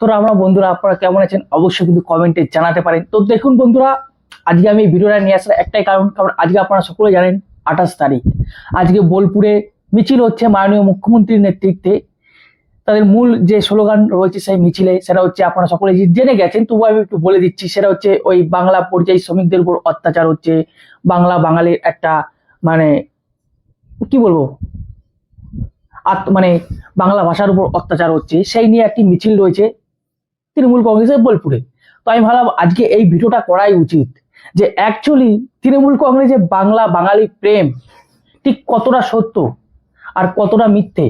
তো আমরা বন্ধুরা আপনারা কেমন আছেন অবশ্যই কিন্তু কমেন্টে জানাতে পারেন। তো দেখুন বন্ধুরা, আজকে আমি এই ভিডিওটা নিয়ে আসার একটাই কারণ আজকে আপনারা সকলে জানেন 28 তারিখ আজকে বোলপুরে মিছিল হচ্ছে মাননীয় মুখ্যমন্ত্রীর নেতৃত্বে। তাদের মূল যে স্লোগান রয়েছে সেই মিছিলে সেটা হচ্ছে আপনারা সকলে জেনে গেছেন, তবু আমি একটু বলে দিচ্ছি। সেটা হচ্ছে ওই বাংলা পরিযায়ী শ্রমিকদের উপর অত্যাচার হচ্ছে, বাংলা বাঙালির একটা মানে কি বলবো মানে বাংলা ভাষার উপর অত্যাচার হচ্ছে, সেই নিয়ে একটি মিছিল রয়েছে তৃণমূল কংগ্রেসের বোলপুরে। তো আমি ভাবলাম আজকে এই ভিডিওটা করাই উচিত যে অ্যাকচুয়ালি তৃণমূল কংগ্রেসের বাংলা বাঙালি প্রেম ঠিক কতটা সত্য আর কতটা মিথ্যে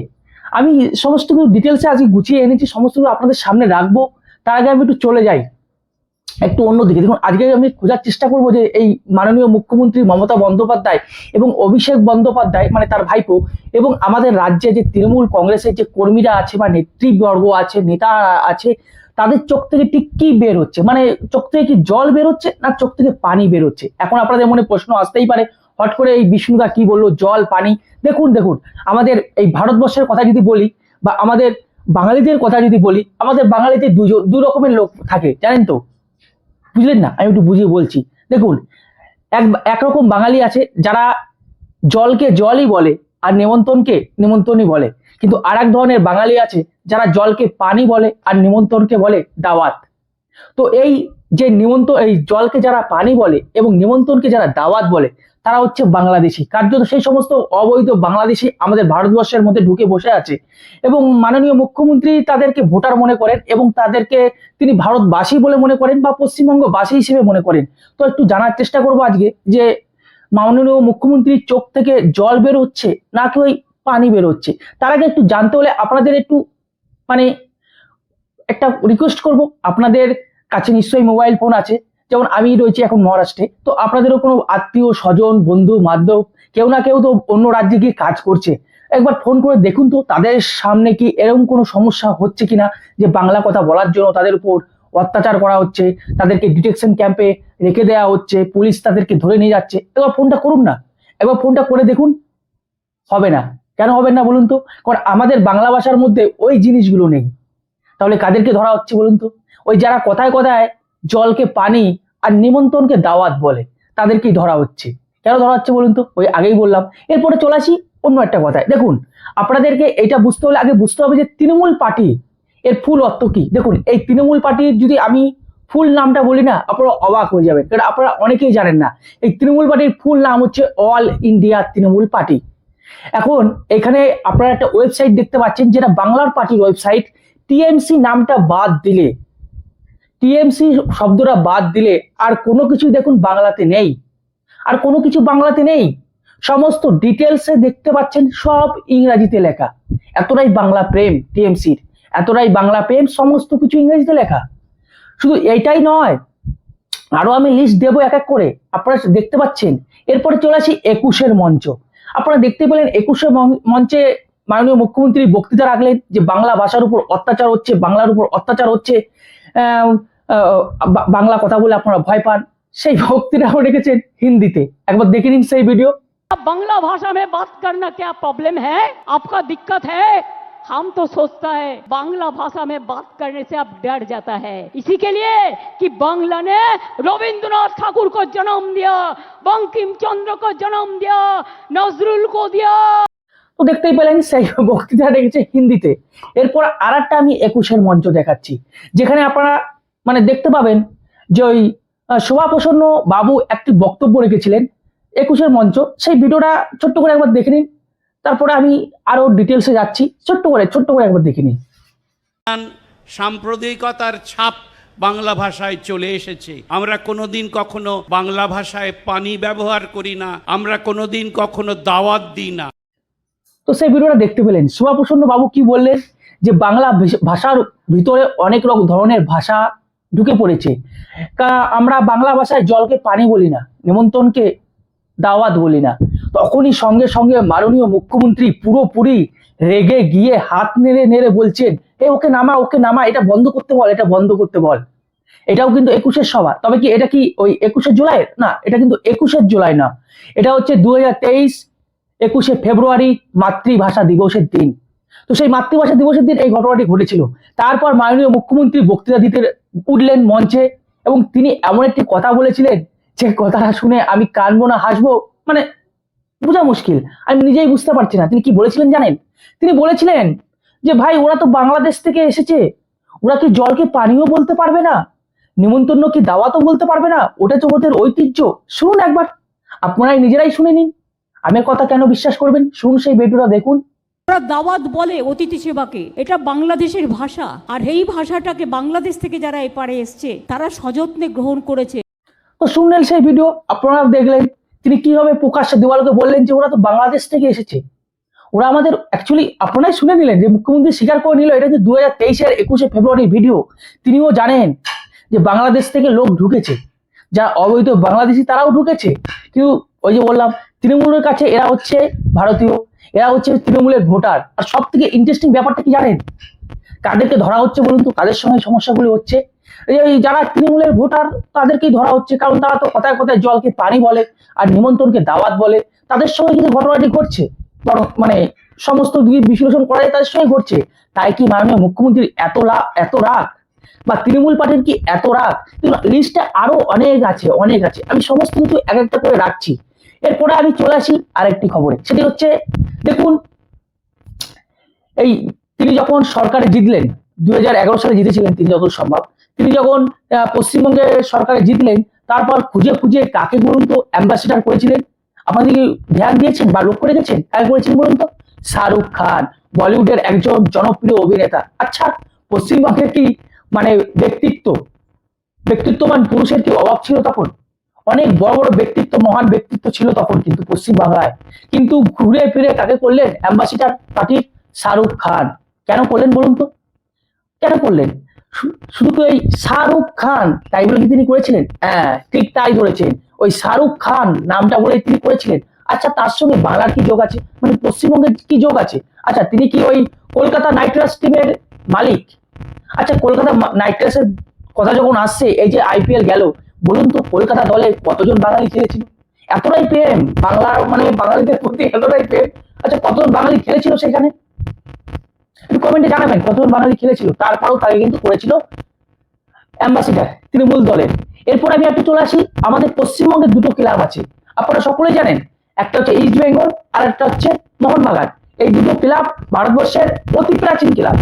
আমি সমস্ত কিছু ডিটেলসে আজকে গুছিয়ে এনেছি, সমস্ত কিছু আপনাদের সামনে রাখবো। তার আগে আমি একটু চলে যাই একটু অন্যদিকে। দেখুন আজকে আমি খোঁজার চেষ্টা করবো যে এই মাননীয় মুখ্যমন্ত্রী মমতা বন্দ্যোপাধ্যায় এবং অভিষেক বন্দ্যোপাধ্যায় মানে তার ভাইপো এবং আমাদের রাজ্যে যে তৃণমূল কংগ্রেসের যে কর্মীরা আছে বা নেতৃবর্গ আছে, নেতা আছে, তাদের চোখ থেকে ঠিক কি বের হচ্ছে, মানে চোখ থেকে কি জল বের হচ্ছে না চোখ থেকে পানি বের হচ্ছে। এখন আপনাদের মনে প্রশ্ন আসতেই পারে, হট করে এই বিষ্ণুদা কি বললো জল পানি। দেখুন দেখুন আমাদের এই ভারতবর্ষের কথা যদি বলি বা আমাদের বাঙালিদের কথা যদি বলি, আমাদের বাঙালিতে দু রকমের লোক থাকে জানেন তো, বুঝলেন না? আমি একটু বুঝিয়ে বলছি। দেখুন একরকম বাঙালি আছে যারা জলকে জলই বলে আর নিমন্ত্রণকে নিমন্ত্রণই বলে, কিন্তু আর এক ধরনের বাঙালি আছে যারা জলকে পানি বলে আর নিমন্ত্রণকে বলে দাওয়াত। তো এই যে নিমন্ত্রণ, এই জলকে যারা পানি বলে এবং নিমন্ত্রণকে যারা দাওয়াত বলে তারা হচ্ছে বাংলাদেশি। কার্যত সেই সমস্ত অবৈধ বাংলাদেশি আমাদের ভারতবর্ষের মধ্যে ঢুকে বসে আছে এবং মাননীয় মুখ্যমন্ত্রী তাদেরকে ভোটার মনে করেন এবং তাদেরকে তিনি ভারতবাসী বলে মনে করেন বা পশ্চিমবঙ্গবাসী হিসেবে মনে করেন। তো একটু জানার চেষ্টা করবো আজকে যে মাননীয় মুখ্যমন্ত্রীর চোখ থেকে জল বের হচ্ছে নাকি ওই পানি বের হচ্ছে। তার আগে একটু জানতে হলে আপনাদের একটু মানে একটা রিকোয়েস্ট করব, আপনাদের কাছে নিশ্চয়ই মোবাইল ফোন আছে, যেমন আমি রয়েছি এখন মহারাষ্ট্রে, তো আপনাদেরও কোনো আত্মীয় স্বজন বন্ধু বান্ধব কেউ না কেউ তো অন্য রাজ্যে গিয়ে কাজ করছে, একবার ফোন করে দেখুন তো তাদের সামনে কি এরকম কোনো সমস্যা হচ্ছে কিনা যে বাংলা কথা বলার জন্য তাদের উপর অত্যাচার করা হচ্ছে, তাদেরকে ডিটেকশন ক্যাম্পে রেখে দেওয়া হচ্ছে, পুলিশ তাদেরকে ধরে নিয়ে যাচ্ছে। একবার ফোনটা করুন না, একবার ফোনটা করে দেখুন। হবে না? কেন হবে না বলুন তো? কারণ আমাদের বাংলা ভাষার মধ্যে ওই জিনিসগুলো নেই। তাহলে কাদেরকে ধরা হচ্ছে বলুন তো? ওই যারা কথায় কথায় জলকে পানি আর নিমন্ত্রণকে দাওয়াত বলে তাদেরকেই ধরা হচ্ছে। কেন ধরা হচ্ছে বলুন তো? ওই আগেই বললাম। এরপরে চলে আসি অন্য একটা কথায়। দেখুন আপনাদেরকে এটা বুঝতে হলে আগে বুঝতে হবে যে তৃণমূল পার্টি এর ফুল অর্থ কি। দেখুন এই তৃণমূল পার্টির যদি আমি ফুল নামটা বলি না আপনারা অবাক হয়ে যাবেন, কারণ আপনারা অনেকেই জানেন না এই তৃণমূল পার্টির ফুল নাম হচ্ছে অল ইন্ডিয়া তৃণমূল পার্টি। এখন এখানে আপনারা একটা ওয়েবসাইট দেখতে পাচ্ছেন যেটা বাংলার পার্টির ওয়েবসাইট। টিএমসি নামটা বাদ দিলে, টিএমসি শব্দটা বাদ দিলে আর কোনো কিছু দেখুন বাংলাতে নেই, আর কোনো কিছু বাংলাতে নেই। সমস্ত ডিটেলসে দেখতে পাচ্ছেন সব ইংরাজিতে লেখা। এতটাই বাংলা প্রেম টিএমসির, এতটাই বাংলা প্রেম, সমস্ত কিছু ইংরেজিতে লেখা। শুধু এইটাই নয়, আরো আমি লিস্ট দেবো এক এক করে, আপনারা দেখতে পাচ্ছেন। এরপরে চলে আসি 21-এর মঞ্চ। আপনারা দেখতে পেলেন 21-এর মঞ্চে মাননীয় মুখ্যমন্ত্রী বক্তৃতা রাখলেন যে বাংলা ভাষার উপর অত্যাচার হচ্ছে, বাংলার উপর অত্যাচার হচ্ছে, বাংলা কথা বলে আপনারা ভয় পান। সেই বক্তৃতাও রেখেছেন হিন্দিতে, একবার দেখে নিন সেই ভিডিও। बांग्ला भाषा में बात करना क्या प्रॉब्लम है? आपका दिक्कत है? हम तो सोचता है बांग्ला भाषा में बात करने से आप डर जाता है, इसी के लिए कि बांग्ला ने रविंद्रनाथ ठाकुर को जन्म दिया, बंकिम चंद्र को जन्म दिया, नजरुल को दिया। তো দেখতেই পেলেন সেই বক্তৃতা রেখেছে হিন্দিতে। এরপর আর একটা আমি 21-এর মঞ্চ দেখাচ্ছি, যেখানে আপনারা মানে দেখতে পাবেন যে ওই শোভাপ্রসন্ন বাবু একটি বক্তব্য রেখেছিলেন 21-এর মঞ্চ। সেই ভিডিওটা ছোট্ট করে একবার দেখে নিন, তারপরে আমি আরো ডিটেলসে যাচ্ছি। ছোট্ট করে একবার দেখে নিন। সাম্প্রদায়িকতার ছাপ বাংলা ভাষায় চলে এসেছে। আমরা কোনোদিন কখনো বাংলা ভাষায় পানি ব্যবহার করি না, আমরা কোনোদিন কখনো দাওয়াত দিই না। তো সেই ভিডিওটা দেখতে পেলেন শোভাপ্রসন্ন বাবু কি বললেন, যে বাংলা ভাষার ভিতরে অনেক রকম ধরনের ভাষা ঢুকে পড়েছে। আমরা বাংলা ভাষায় জলকে পানি বলি না, নিমন্ত্রণকে দাওয়াত বলি না। তখনই সঙ্গে সঙ্গে মাননীয় মুখ্যমন্ত্রী পুরোপুরি রেগে গিয়ে হাত নেড়ে নেড়ে বলছেন, ওকে নামা, এটা বন্ধ করতে বল, এটা বন্ধ করতে বল। এটাও কিন্তু 21-এর সভা। তবে কি এটা কি ওই 21শে জুলাই না? এটা কিন্তু 21শে জুলাই না, এটা হচ্ছে 2023 21শে ফেব্রুয়ারি মাতৃভাষা দিবসের দিন। তো সেই মাতৃভাষা দিবসের দিন এই ঘটনাটি ঘটেছিল। তারপর মাননীয় মুখ্যমন্ত্রী বক্তৃতা দিতে উঠলেন মঞ্চে এবং তিনি এমন একটি কথা বলেছিলেন যে কথাটা শুনে আমি কানবো না হাসবো মানে বোঝা মুশকিল, আমি নিজেই বুঝতে পারছি না তিনি কি বলেছিলেন জানেন। তিনি বলেছিলেন যে ভাই ওরা তো বাংলাদেশ থেকে এসেছে, ওরা কি জলকে পানীয় বলতে পারবে না, নিমন্ত্রণ কি দাওয়াতও বলতে পারবে না, ওটা তো ওদের ঐতিহ্য। শুনুন একবার, আপনারাই নিজেরাই শুনে নিন, আমার কথা কেন বিশ্বাস করবেন, শুনুন সেই ভিডিওটা দেখুন। ওরা দাওয়াত বলে অতিথি সেবাকে, এটা বাংলাদেশের ভাষা। আর এই ভাষাটাকে বাংলাদেশ থেকে যারা এপারে এসছে তারা সযত্নে গ্রহণ করেছে। তো শুনলেন সেই ভিডিও, আপনারা দেখলেন তিনি কিভাবে প্রকাশ্যে দেওয়ালকে বললেন যে ওরা তো বাংলাদেশ থেকে এসেছে, ওরা আমাদের অ্যাকচুয়ালি আপনারাই শুনে নিলেন যে মুখ্যমন্ত্রী স্বীকার করে নিল এটা যে 2023-এর 21শে ফেব্রুয়ারির ভিডিও। তিনিও জানেন যে বাংলাদেশ থেকে লোক ঢুকেছে, যারা অবৈধ বাংলাদেশি তারাও ঢুকেছে, কিন্তু ওই যে বললাম তৃণমূলের কাছে এরা হচ্ছে ভারতীয়, এরা হচ্ছে তৃণমূলের ভোটার। আর সব থেকে ইন্টারেস্টিং ব্যাপারটা কি জানেন, কাদেরকে ধরা হচ্ছে বলুন তো, কাদের সঙ্গে সমস্যাগুলি হচ্ছে, এই যারা তৃণমূলের ভোটার তাদেরকেই ধরা হচ্ছে, কারণ তারা তো কথায় কথায় জলকে পানি বলে আর নিমন্ত্রণকে দাওয়াত বলে, তাদের সঙ্গে কিন্তু ঘটনাটি ঘটছে, বরং মানে সমস্ত দিক বিশ্লেষণ করা যায় তাদের সঙ্গে ঘটছে। তাই কি মাননীয় মুখ্যমন্ত্রীর এত রাগ বা তৃণমূল পার্টির কি এত রাগ? লিস্টে আরো অনেক আছে, আমি সমস্ত কিছু এক একটা করে রাখছি। এরপরে আমি চলে আসি আরেকটি খবরে, সেটি হচ্ছে দেখুন এই তিনি যখন সরকারে জিতলেন 2011 সালে জিতেছিলেন তিনি যত সম্ভব, তিনি যখন পশ্চিমবঙ্গে সরকারে জিতলেন তারপর খুঁজে খুঁজে কাকে বলুন তো অ্যাম্বাসেডার করেছিলেন, আপনাদের কি ধ্যান দিয়েছেন বা লক্ষ্য রেখেছেন কাকে করেছিলেন বলুন তো? শাহরুখ খান, বলিউডের একজন জনপ্রিয় অভিনেতা। আচ্ছা পশ্চিমবঙ্গের কি মানে ব্যক্তিত্ববান পুরুষের কি অভাব ছিল তখন? অনেক বড় বড় ব্যক্তিত্ব, মহান ব্যক্তিত্ব ছিল তখন কিন্তু পশ্চিম বাংলায়, কিন্তু ঘুরে ফিরে কাকে করলেন অ্যাম্বাসেডার পার্টির? শাহরুখ খান। কেন করলেন বলুন তো, কেন করলেন? শুধু তো এই শাহরুখ খান তাই বলে কি তিনি করেছিলেন? হ্যাঁ ঠিক তাই ধরেছেন, ওই শাহরুখ খান নামটা বলে তিনি করেছিলেন। আচ্ছা তার সঙ্গে বাংলার কি যোগ আছে, মানে পশ্চিমবঙ্গের কি যোগ আছে? আচ্ছা তিনি কি ওই কলকাতা নাইট রাইডার্স টিমের মালিক? আচ্ছা কলকাতা নাইট রাইডার্সের কথা যখন আসছে, এই যে IPL গেল, বলুন তো কলকাতা দলে কতজন বাঙালি খেলেছিল? এতটাই প্রেম বাংলার, মানে বাঙালিদের প্রতি এতটাই প্রেম। আচ্ছা কতজন বাঙালি খেলেছিল সেখানে, একটু কমেন্টে জানাবেন কতজন বাঙালি খেলেছিল। তারপরেও তাকে কিন্তু করেছিল অ্যাম্বাসেডার তৃণমূল দলের। এরপর আমি একটু চলে আসি, আমাদের পশ্চিমবঙ্গের দুটো ক্লাব আছে, আপনারা সকলেই জানেন, একটা হচ্ছে ইস্ট বেঙ্গল আর একটা হচ্ছে মোহনবাগান। এই দুটো ক্লাব ভারতবর্ষের অতি প্রাচীন ক্লাব,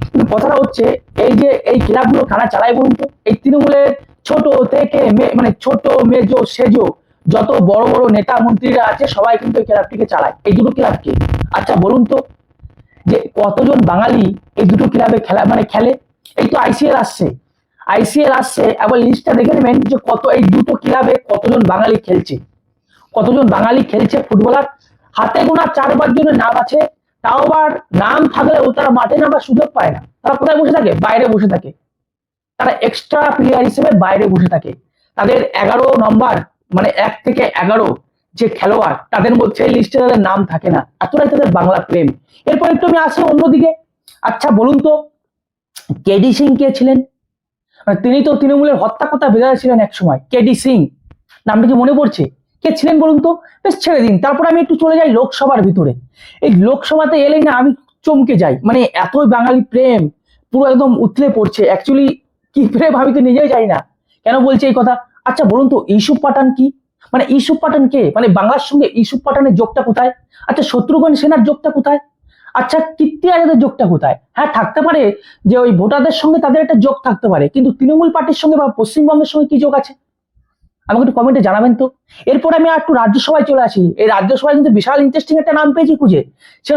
কিন্তু কথাটা হচ্ছে এই যে এই ক্লাবগুলো কারা চালায় বলুন তো? এই তৃণমূলের ছোট থেকে মানে ছোট মেজো সেজো যত বড় বড় নেতা মন্ত্রীরা আছে সবাই কিন্তু এই ক্লাবটিকে চালায়, এই দুটো ক্লাবকে। আচ্ছা বলুন তো যে কতজন বাঙালি এই দুটো ক্লাবে খেলে? এই তো আইসিএল আসছে, আবার লিস্টটা দেখে নেবেন যে কত এই দুটো ক্লাবে কতজন বাঙালি খেলছে ফুটবলার। হাতে গোনা 4-5 জনের নাম আছে, তাও আবার নাম থাকলেও তারা মাঠে নামার সুযোগ পায় না। তারা কোথায় বসে থাকে? বাইরে বসে থাকে, তারা এক্সট্রা প্লেয়ার হিসেবে বাইরে বসে থাকে। তাদের 11 নম্বর মানে 1 থেকে 11 যে খেলোয়াড় তাদের মধ্যে এই লিস্টে তাদের নাম থাকে না, এতটাই তাদের বাংলা প্রেম। এরপর একটু আমি আসি অন্যদিকে। আচ্ছা বলুন তো কেডি সিং কে ছিলেন? মানে তিনি তো তৃণমূলের হত্যাকর্তা বেজায় ছিলেন এক সময়। কেডি সিং নামটা কি মনে পড়ছে? কে ছিলেন বলুন তো? বেশ ছেড়ে দিন, তারপর আমি একটু চলে যাই লোকসভার ভিতরে। এই লোকসভাতে এলেই না আমি চমকে যাই, মানে এতই বাঙালি প্রেম পুরো একদম উথলে পড়ছে। অ্যাকচুয়ালি কি প্রেম আমি তো নিজেই জানি না, কেন বলছি এই কথা। আচ্ছা বলুন তো ইউসুফ পাঠান কি? মানে ইউসুফ পাঠান কে? মানে বাংলার সঙ্গে ইউসুফ পাঠানের যোগটা কোথায়? আচ্ছা শত্রুঘ্ন সেনার যোগটা কোথায়? আচ্ছা কীর্তি আজাদের যোগটা কোথায়? হ্যাঁ থাকতে পারে যে ওই ভোটারদের সঙ্গে তাদের একটা যোগ থাকতে পারে, কিন্তু তৃণমূল পার্টির সঙ্গে বা পশ্চিমবঙ্গের সঙ্গে কি যোগ আছে আমাকে একটু কমেন্টে জানাবেন তো। এরপর আমি একটু রাজ্যসভায় চলে আসি। এই রাজ্যসভায় কিন্তু বিশাল ইন্টারেস্টিং একটা নাম পেয়েছি খুঁজে, সে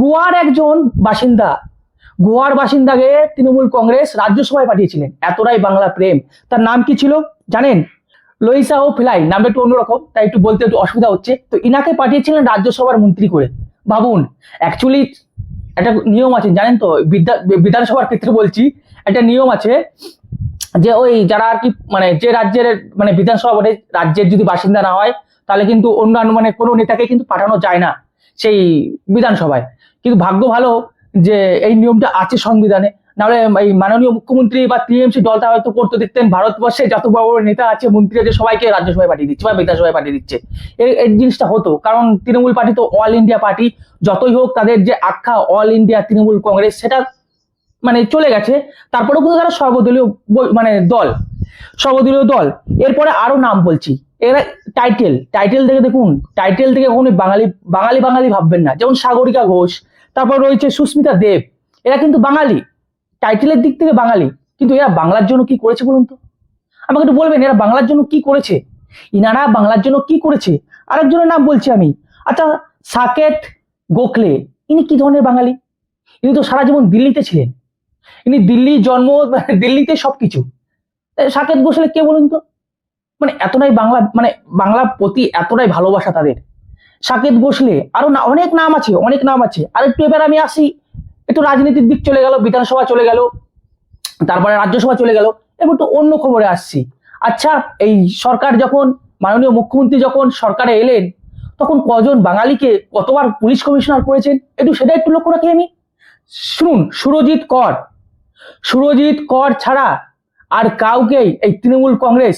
গোয়ার একজন বাসিন্দা। গোয়ার বাসিন্দাকে তৃণমূল কংগ্রেস রাজ্যসভায় পাঠিয়েছিলেন, এতটাই বাংলা প্রেম। তার নাম কি ছিল জানেন? লইসা ও ফিলাই, নামটা একটু অন্যরকম তাই একটু বলতে একটু অসুবিধা হচ্ছে। তো ইনাকে পাঠিয়েছিলেন রাজ্যসভার মন্ত্রী করে। ভাবুন, অ্যাকচুয়ালি একটা নিয়ম আছে জানেন তো, বিধানসভার ক্ষেত্রে বলছি, একটা নিয়ম আছে যে ওই যারা আর কি মানে যে রাজ্যের মানে বিধানসভা ভোটে রাজ্যের যদি বাসিন্দা না হয় তাহলে কিন্তু অন্যান্য মানে কোনো নেতাকে কিন্তু পাঠানো যায় না সেই বিধানসভায়। কিন্তু ভাগ্য ভালো যে এই নিয়মটা আছে সংবিধানে, নাহলে এই মাননীয় মুখ্যমন্ত্রী বা টিএমসি দলটা হয়তো করতে দেখতেন ভারতবর্ষে যত বড় বড় নেতা আছে মন্ত্রী আছে সবাইকে রাজ্যসভায় পাঠিয়ে দিচ্ছে বা বিধানসভায় পাঠিয়ে দিচ্ছে। এই জিনিসটা হতো, কারণ তৃণমূল পার্টি তো অল ইন্ডিয়া পার্টি, যতই হোক তাদের যে আখ্যা অল ইন্ডিয়া তৃণমূল কংগ্রেস সেটা মানে চলে গেছে। তারপরেও কিন্তু তারা সর্বদলীয় মানে দল, সর্বদলীয় দল। এরপরে আরো নাম বলছি, এরা টাইটেল থেকে দেখুন, টাইটেল থেকে কখনোই বাঙালি বাঙালি বাঙালি ভাববেন না। যেমন সাগরিকা ঘোষ, তারপর রয়েছে সুস্মিতা দেব, এরা কিন্তু বাঙালি, টাইটেলের দিক থেকে বাঙালি, কিন্তু এরা বাংলার জন্য কি করেছে বলুন তো? আমাকে একটু বলবেন এরা বাংলার জন্য কি করেছে, ইনারা বাংলার জন্য কি করেছে? আরেকজনের নাম বলছি আমি, আচ্ছা সাকেত গোখলে, ইনি কি ধরনের বাঙালি? ইনি তো সারা জীবন দিল্লিতে ছিলেন, ইনি দিল্লি জন্ম, দিল্লিতে সবকিছু। সাকেত গোখলে কে বলুন তো? মানে এতটাই বাংলা, মানে বাংলার প্রতি এতটাই ভালোবাসা তাদের। সাকেত গোখলে, আরো না অনেক নাম আছে, অনেক নাম আছে। আর একটু এবার আমি আসি, একটু রাজনীতির দিক চলে গেল, বিধানসভা চলে গেল, তারপরে রাজ্যসভা চলে গেল, এবার একটু অন্য খবরে আসছি। আচ্ছা এই সরকার যখন, মাননীয় মুখ্যমন্ত্রী যখন সরকারে এলেন, তখন কজন বাঙালিকে কতবার পুলিশ কমিশনার করেছেন একটু সেটা একটু লক্ষ্য রাখি আমি। শুনুন, সুরজিৎ কর ছাড়া আর কাউকেই এই তৃণমূল কংগ্রেস,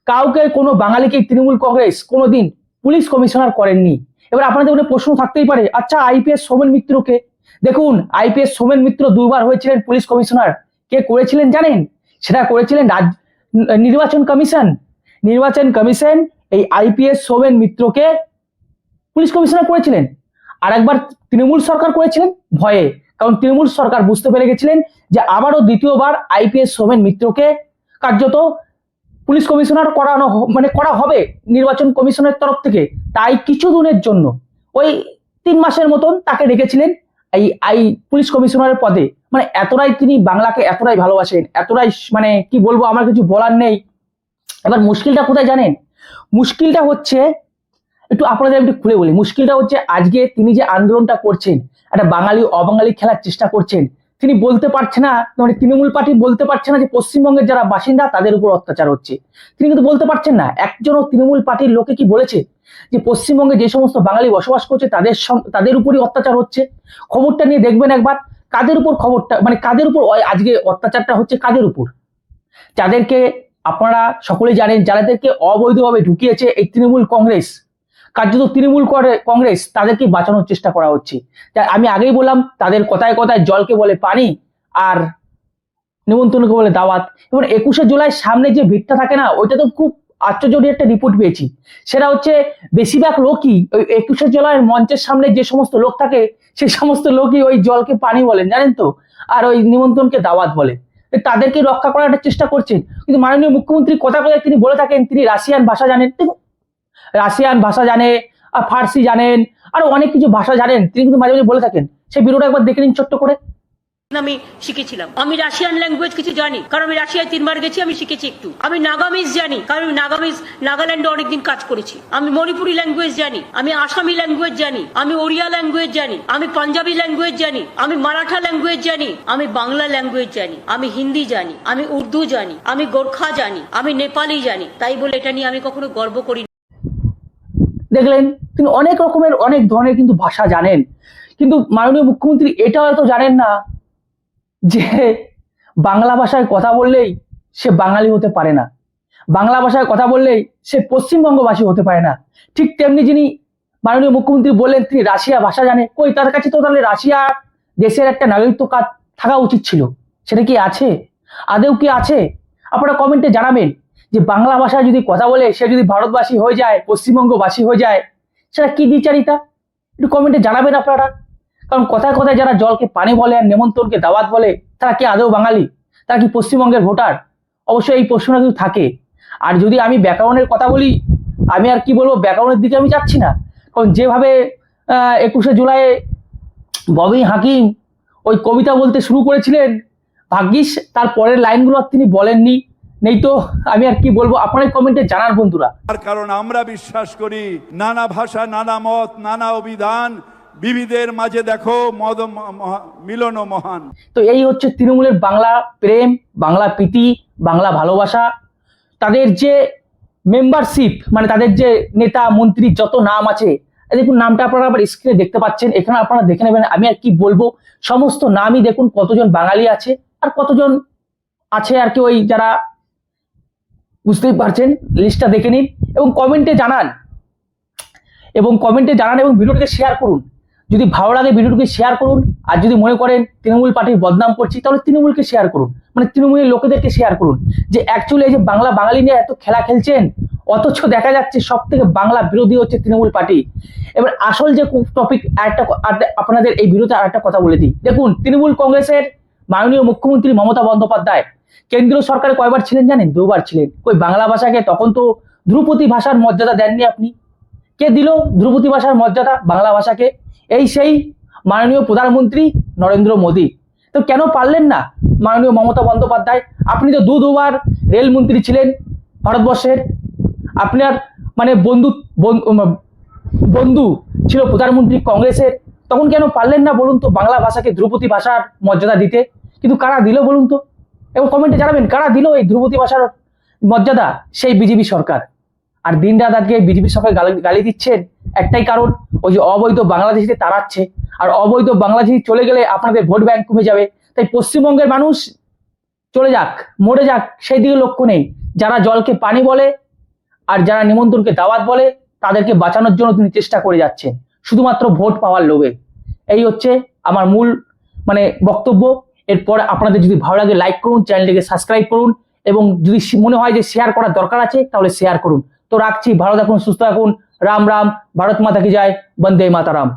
কাউকে কোনো বাঙালিকে তৃণমূল কংগ্রেস কোনোদিন পুলিশ কমিশনার করেননি। এবার আপনাদের মনে প্রশ্ন থাকতেই পারে, আচ্ছা আইপিএস সোমেন মিত্রকে দেখুন, আইপিএস সোমেন মিত্র দুবার হয়েছিলেন পুলিশ কমিশনার, কে করেছিলেন জানেন? সেটা করেছিলেন নির্বাচন কমিশন এই আইপিএস সোমেন মিত্রকে পুলিশ কমিশনার করেছিলেন। আর একবার তৃণমূল সরকার করেছিলেন ভয়ে, কারণ তৃণমূল সরকার বুঝতে পেরে গেছিলেন যে আবারও দ্বিতীয়বার আইপিএস সোমেন মিত্রকে কার্যত পুলিশ কমিশনার করা হবে নির্বাচন কমিশনের তরফ থেকে। তাই কিছু দিনের জন্য ওই 3 মাসের মতন তাকে রেখেছিলেন এই পুলিশ কমিশনারের পদে। মানে এতটাই তিনি বাংলাকে এতটাই ভালোবাসেন, এতটাই মানে কি বলবো, আমার কিছু বলার নেই। এবার মুশকিলটা কোথায় জানেন? মুশকিলটা হচ্ছে, একটু আপনাদের একটু খুলে বলি, মুশকিলটা হচ্ছে আজকে তিনি যে আন্দোলনটা করছেন, একটা বাঙালি অবাঙালি খেলার চেষ্টা করছেন, তিনি বলতে পারছে না, মানে তৃণমূল পার্টি বলতে পারছে না যে পশ্চিমবঙ্গের যারা বাসিন্দা তাদের উপর অত্যাচার হচ্ছে। তিনি কিন্তু বলতে পারছেন না। একজনও তৃণমূল পার্টির লোকে কি বলেছে যে পশ্চিমবঙ্গে যে সমস্ত বাঙালি বসবাস করছে তাদের উপরই অত্যাচার হচ্ছে? খবরটা নিয়ে দেখবেন একবার, কাদের উপর খবরটা, মানে কাদের উপর আজকে অত্যাচারটা হচ্ছে, কাদের উপর? যাদেরকে আপনারা সকলেই জানেন, যাদেরকে অবৈধভাবে ঢুকিয়েছে এই তৃণমূল কংগ্রেস, কার্যত তৃণমূল কংগ্রেস, তাদেরকে বাঁচানোর চেষ্টা করা হচ্ছে। আমি আগেই বললাম, তাদের কথায় কথায় জলকে বলে পানি আর নিমন্ত্রণকে বলে দাওয়াত। এবং 21শে জুলাই সামনে যে ভিড়টা থাকে না, ওইটা তো খুব আশ্চর্য একটা রিপোর্ট পেয়েছি। সেটা হচ্ছে বেশিরভাগ লোকই ওই 21শে জুলাইয়ের মঞ্চের সামনে যে সমস্ত লোক থাকে, সেই সমস্ত লোকই ওই জলকে পানি বলেন, জানেন তো, আর ওই নিমন্ত্রণকে দাওয়াত বলে। তাদেরকে রক্ষা করার একটা চেষ্টা করছেন। কিন্তু মাননীয় মুখ্যমন্ত্রী কথা কথায় তিনি বলে থাকেন তিনি রাশিয়ান ভাষা জানেন। রাশিয়ান ভাষা জানে, আর ফার্সি জানেন, আরো অনেক কিছু ভাষা জানেন, তিনি কিন্তু মাঝে মাঝে বলে থাকেন। সেই ভিডিওটা একবার দেখে নিন ছোট্ট করে। আমি শিখেছিলাম, আমি রাশিয়ান ল্যাঙ্গুয়েজ কিছু জানি, কারণ আমি রাশিয়ায় 3 বার গেছি, আমি শিখেছি একটু। আমি নাগামিজ জানি, কারণ আমি নাগাল্যান্ডে অনেকদিন কাজ করেছি। আমি মণিপুরি ল্যাঙ্গুয়েজ জানি, আমি আসামি ল্যাঙ্গুয়েজ জানি, আমি ওড়িয়া ল্যাঙ্গুয়েজ জানি, আমি পাঞ্জাবি ল্যাঙ্গুয়েজ জানি, আমি মারাঠা ল্যাঙ্গুয়েজ জানি, আমি বাংলা ল্যাঙ্গুয়েজ জানি, আমি হিন্দি জানি, আমি উর্দু জানি, আমি গোর্খা জানি, আমি নেপালি জানি। তাই বলে এটা নিয়ে আমি কখনো গর্ব করি। দেখলেন, তিনি অনেক রকমের অনেক ধরনের কিন্তু ভাষা জানেন। কিন্তু মাননীয় মুখ্যমন্ত্রী এটা হয়তো জানেন না যে বাংলা ভাষায় কথা বললেই সে বাঙালি হতে পারে না, বাংলা ভাষায় কথা বললেই সে পশ্চিমবঙ্গবাসী হতে পারে না। ঠিক তেমনি যিনি মাননীয় মুখ্যমন্ত্রী বললেন তিনি রাশিয়া ভাষা জানে, কই তার কাছে তো তাহলে রাশিয়া দেশের একটা নাগরিকত্ব কার্ড থাকা উচিত ছিল। সেটা কি আছে? আদেও কি আছে? আপনারা কমেন্টে জানাবেন যে বাংলা ভাষায় যদি কথা বলে সে যদি ভারতবাসী হয়ে যায়, পশ্চিমবঙ্গবাসী হয়ে যায়, সেটা কি দ্বিচারিতা? একটু কমেন্টে জানাবেন আপনারা। কারণ কথায় কথায় যারা জলকে পানি বলে আর নেমন্তণকে দাওয়াত বলে, তারা কি আদৌ বাঙালি? তারা কি পশ্চিমবঙ্গের ভোটার? অবশ্যই এই প্রশ্নটা কিন্তু থাকে। আর যদি আমি ব্যাকরণের কথা বলি, আমি আর কি বলবো, ব্যাকরণের দিকে আমি যাচ্ছি না। কারণ যেভাবে 21শে জুলাই ববি হাকিম ওই কবিতা বলতে শুরু করেছিলেন, ভাগ্যিস তার পরের লাইনগুলো তিনি বলেননি, নেই তো আমি আর কি বলবো। আপনারা কমেন্টে জানার বন্ধুরা। তার কারণ আমরা বিশ্বাস করি নানা ভাষা, নানা মত, নানা অভিধান, বিবিধের মাঝে দেখো মিলন মহান। তো এই হচ্ছে তৃণমূলের বাংলা প্রেম, বাংলা প্রীতি, বাংলা ভালোবাসা। তাদের যে মেম্বারশিপ, মানে তাদের যে নেতা মন্ত্রী যত নাম আছে, দেখুন নামটা আপনারা আবার স্ক্রিনে দেখতে পাচ্ছেন, এখানে আপনারা দেখে নেবেন। আমি আর কি বলবো, সমস্ত নামই দেখুন, কতজন বাঙালি আছে আর কতজন আছে আর কি ওই যারা, বুঝতেই পারছেন। লিস্টটা দেখে নিন এবং কমেন্টে জানান এবং ভিডিওটিকে শেয়ার করুন। যদি ভালো লাগে ভিডিওটিকে শেয়ার করুন, আর যদি মনে করেন তৃণমূল পার্টির বদনাম করছি তাহলে তৃণমূলকে শেয়ার করুন, মানে তৃণমূলের লোকেদেরকে শেয়ার করুন যে অ্যাকচুয়ালি এই যে বাঙালি নিয়ে এত খেলা খেলছেন, অথচ দেখা যাচ্ছে সব থেকে বাংলা বিরোধী হচ্ছে তৃণমূল পার্টি। এবার আসল যে টপিক, আপনাদের এই ভিডিওতে আরেকটা কথা বলে দিই। দেখুন, তৃণমূল কংগ্রেসের মাননীয় মুখ্যমন্ত্রী মমতা বন্দ্যোপাধ্যায় কেন্দ্রীয় সরকারে কয়বার ছিলেন জানেন? 2 বার ছিলেন। ওই বাংলা ভাষাকে তখন তো ধ্রুপদী ভাষার মর্যাদা দেননি আপনি। কে দিল ধ্রুপদী ভাষার মর্যাদা বাংলা ভাষাকে? এই সেই মাননীয় প্রধানমন্ত্রী নরেন্দ্র মোদী। তো কেন পারলেন না মাননীয় মমতা বন্দ্যোপাধ্যায়? আপনি তো দুবার রেলমন্ত্রী ছিলেন ভারতবর্ষের, আপনার মানে বন্ধু ছিল প্রধানমন্ত্রী কংগ্রেসের, তখন কেন পারলেন না বলুন তো বাংলা ভাষাকে ধ্রুপদী ভাষার মর্যাদা দিতে? কিন্তু কারা দিল বলুন তো? এবং কমেন্টে জানাবেন কারা দিল এই ধ্রুপদী ভাষার মর্যাদা? সেই বিজেপি সরকার। আর দিন রাত আজকে বিজেপি সরকার গালি দিচ্ছেন একটাই কারণ, ওই যে অবৈধ বাংলাদেশিদের তাড়াচ্ছে। আর অবৈধ বাংলাদেশি চলে গেলে আপনাদের ভোট ব্যাংক কমে যাবে, তাই পশ্চিমবঙ্গের মানুষ চলে যাক, মরে যাক, সেই দিকে লক্ষ্য নেই। যারা জলকে পানি বলে আর যারা নিমন্ত্রণকে দাওয়াত বলে, তাদেরকে বাঁচানোর জন্য তিনি চেষ্টা করে যাচ্ছেন শুধুমাত্র ভোট পাওয়ার লোভে। এই হচ্ছে আমার মূল বক্তব্য। এরপর আপনাদের যদি ভালো লাগে লাইক করুন, চ্যানেলটিকে সাবস্ক্রাইব করুন, এবং যদি মনে হয় যে শেয়ার করার দরকার আছে তাহলে শেয়ার করুন। তো রাখছি, ভালো থাকুন, সুস্থ থাকুন। রাম রাম, ভারত মাতা কি জয়, বন্দে মাতারাম।